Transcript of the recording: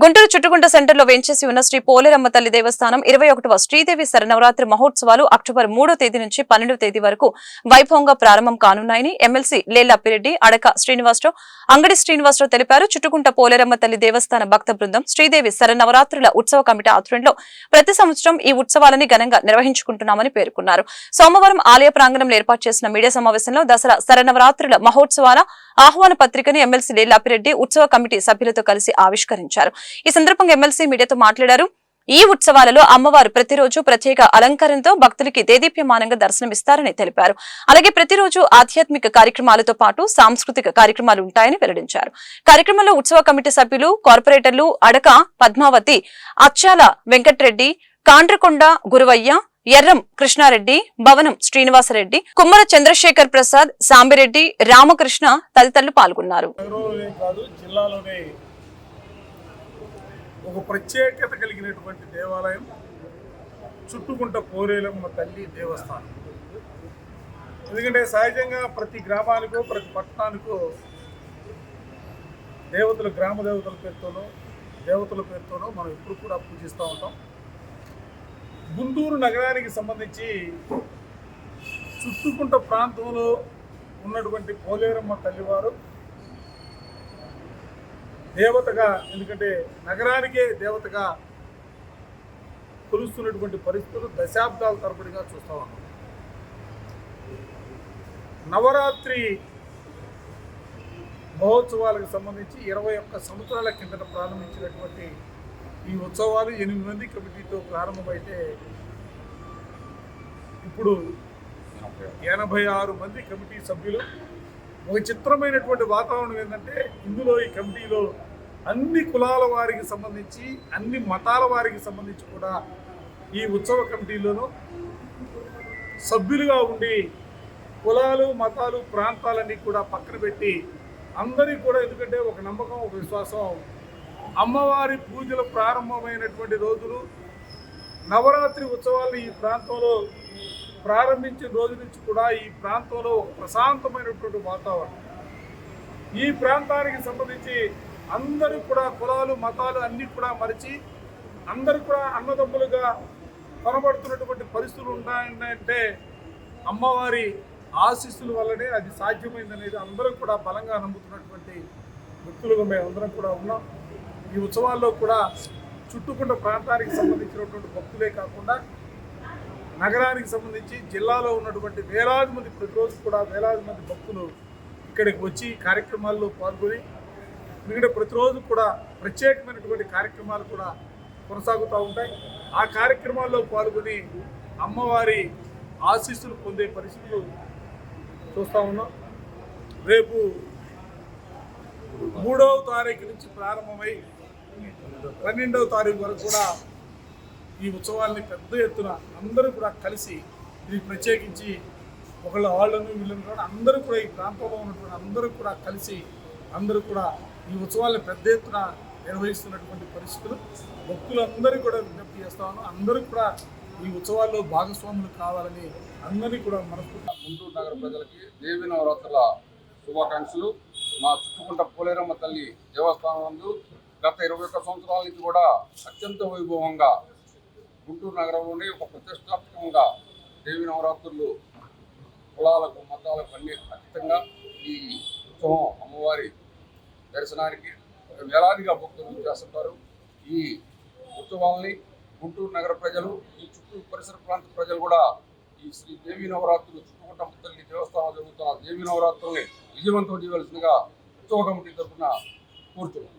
గుంటూరు చుట్టుకుంట సెంటర్లో వేంచేసి ఉన్న శ్రీ పోలేరమ్మ తల్లి దేవస్థానం 21వ శ్రీదేవి శరన్నవరాత్రి మహోత్సవాలు అక్టోబర్ 3వ తేదీ నుంచి 12వ తేదీ వరకు వైభవంగా ప్రారంభం కానున్నాయని ఎమ్మెల్సీ లేళ్లప్పిరెడ్డి, అడక శ్రీనివాసరావు, అంగడి శ్రీనివాసరావు తెలిపారు. చుట్టుకుంట పోలేరమ్మ తల్లి దేవస్థాన భక్త బృందం శ్రీదేవి శరన్నవరాత్రుల ఉత్సవ కమిటీ ఆధ్వర్యంలో ప్రతి సంవత్సరం ఈ ఉత్సవాలని ఘనంగా నిర్వహించుకుంటున్నామని పేర్కొన్నారు. సోమవారం ఆలయ ప్రాంగణంలో ఏర్పాటు చేసిన మీడియా సమావేశంలో దసరా శరన్నవరాత్రుల మహోత్సవాల ఆహ్వాన పత్రికను ఎమ్మెల్సీ లేళ్లప్పిరెడ్డి ఉత్సవ కమిటీ సభ్యులతో కలిసి ఆవిష్కరించారు. ఈ సందర్భంగా ఎమ్మెల్సీ మీడియాతో మాట్లాడారు. ఈ ఉత్సవాలలో అమ్మవారు ప్రతిరోజు ప్రత్యేక అలంకరణతో భక్తులకి దేదీప్యమానంగా దర్శనమిస్తారని తెలిపారు. అలాగే ప్రతిరోజు ఆధ్యాత్మిక కార్యక్రమాలతో పాటు సాంస్కృతిక కార్యక్రమాలు ఉంటాయని వెల్లడించారు. కార్యక్రమంలో ఉత్సవ కమిటీ సభ్యులు, కార్పొరేటర్లు అడక పద్మావతి, అచ్చాల వెంకట్రెడ్డి, కాండ్రకొండ గురువయ్య, ఎర్రం కృష్ణారెడ్డి, భవనం శ్రీనివాసరెడ్డి, కుమ్మర చంద్రశేఖర్ ప్రసాద్, సాంబిరెడ్డి, రామకృష్ణ తదితరులు పాల్గొన్నారు. ఒక ప్రత్యేకత కలిగినటువంటి దేవాలయం చుట్టుకుంట పోలేరమ్మ తల్లి దేవస్థానం. ఎందుకంటే సహజంగా ప్రతి గ్రామానికో ప్రతి పట్టణానికో దేవతలు, గ్రామ దేవతల పేరుతోనో దేవతల పేరుతోనో మనం ఎప్పుడు కూడా పూజిస్తూ ఉంటాం. గుంటూరు నగరానికి సంబంధించి చుట్టుకుంట ప్రాంతంలో ఉన్నటువంటి పోలేరమ్మ తల్లివారు దేవతగా, ఎందుకంటే నగరానికే దేవతగా కొలుస్తున్నటువంటి పరిస్థితులు దశాబ్దాల తరబడిగా చూస్తూ ఉన్నాం. నవరాత్రి మహోత్సవాలకు సంబంధించి 21 సంవత్సరాల కిందట ప్రారంభించినటువంటి ఈ ఉత్సవాలు 8 మంది కమిటీతో ప్రారంభమైతే ఇప్పుడు 86 మంది కమిటీ సభ్యులు. ఒక చిత్రమైనటువంటి వాతావరణం ఏంటంటే ఇందులో ఈ కమిటీలో అన్ని కులాల వారికి సంబంధించి, అన్ని మతాల వారికి సంబంధించి కూడా ఈ ఉత్సవ కమిటీలోనూ సభ్యులుగా ఉండి కులాలు, మతాలు, ప్రాంతాలన్నీ కూడా పక్కన పెట్టి అందరికీ కూడా, ఎందుకంటే ఒక నమ్మకం, ఒక విశ్వాసం, అమ్మవారి పూజలు ప్రారంభమైనటువంటి రోజులు, నవరాత్రి ఉత్సవాలు ఈ ప్రాంతంలో ప్రారంభించిన రోజు నుంచి కూడా ఈ ప్రాంతంలో ఒక ప్రశాంతమైనటువంటి వాతావరణం. ఈ ప్రాంతానికి సంబంధించి అందరూ కూడా కులాలు, మతాలు అన్నీ కూడా మరిచి అందరూ కూడా అన్నదమ్ములుగా కనబడుతున్నటువంటి పరిస్థితులు ఉన్నాయంటే అమ్మవారి ఆశీస్సుల వల్లనే అది సాధ్యమైందనేది అందరూ కూడా బలంగా నమ్ముతున్నటువంటి వ్యక్తులుగా మేమందరం కూడా ఉన్నాం. ఈ ఉత్సవాల్లో కూడా చుట్టుకుంట ప్రాంతానికి సంబంధించినటువంటి భక్తులే కాకుండా నగరానికి సంబంధించి జిల్లాలో ఉన్నటువంటి వేలాది మంది, ప్రతిరోజు కూడా వేలాది మంది భక్తులు ఇక్కడికి వచ్చి కార్యక్రమాల్లో పాల్గొని, ఎందుకంటే ప్రతిరోజు కూడా ప్రత్యేకమైనటువంటి కార్యక్రమాలు కూడా కొనసాగుతూ ఉంటాయి. ఆ కార్యక్రమాల్లో పాల్గొని అమ్మవారి ఆశీస్సులు పొందే పరిస్థితులు చూస్తూ ఉన్నాం. రేపు 3వ తారీఖు నుంచి ప్రారంభమై 12వ తారీఖు వరకు కూడా ఈ ఉత్సవాల్ని పెద్ద ఎత్తున అందరూ కూడా కలిసి, ఇది ప్రత్యేకించి ఒకళ్ళ వాళ్ళను వీళ్ళను కూడా అందరూ కూడా ఈ ప్రాంతంలో ఉన్నటువంటి అందరూ కూడా కలిసి అందరూ కూడా ఈ ఉత్సవాల్ని పెద్ద ఎత్తున నిర్వహిస్తున్నటువంటి పరిస్థితులు. భక్తులందరూ కూడా విజ్ఞప్తి చేస్తా ఉన్నాం. అందరూ కూడా ఈ ఉత్సవాల్లో భాగస్వాములు కావాలని అందరినీ కూడా మనస్ఫూర్తిగా గుంటూరు నగర ప్రజలకి దేవి నవరాత్రుల శుభాకాంక్షలు. మా చుట్టుకుంట పోలేరమ్మ తల్లి దేవస్థానం నందు గత 21 సంవత్సరాల నుంచి కూడా అత్యంత వైభవంగా గుంటూరు నగరంలోనే ఒక ప్రతిష్టాత్మకంగా దేవి నవరాత్రులు కులాలకు, మతాలకు అన్ని అతీతంగా ఈ ఉత్సవం అమ్మవారి దర్శనానికి వేలాదిగా భక్తులు చేస్తుంటారు. ఈ ఉత్సవాల్ని గుంటూరు నగర ప్రజలు, ఈ చుట్టూ పరిసర ప్రాంత ప్రజలు కూడా ఈ శ్రీ దేవి నవరాత్రులు చుట్టుకుంట తల్లి దేవస్థానం జరుగుతున్న దేవి నవరాత్రుల్ని విజయవంతం చేయవలసిందిగా ఉత్సవ కమిటీ తరఫున కోరుతున్నాం.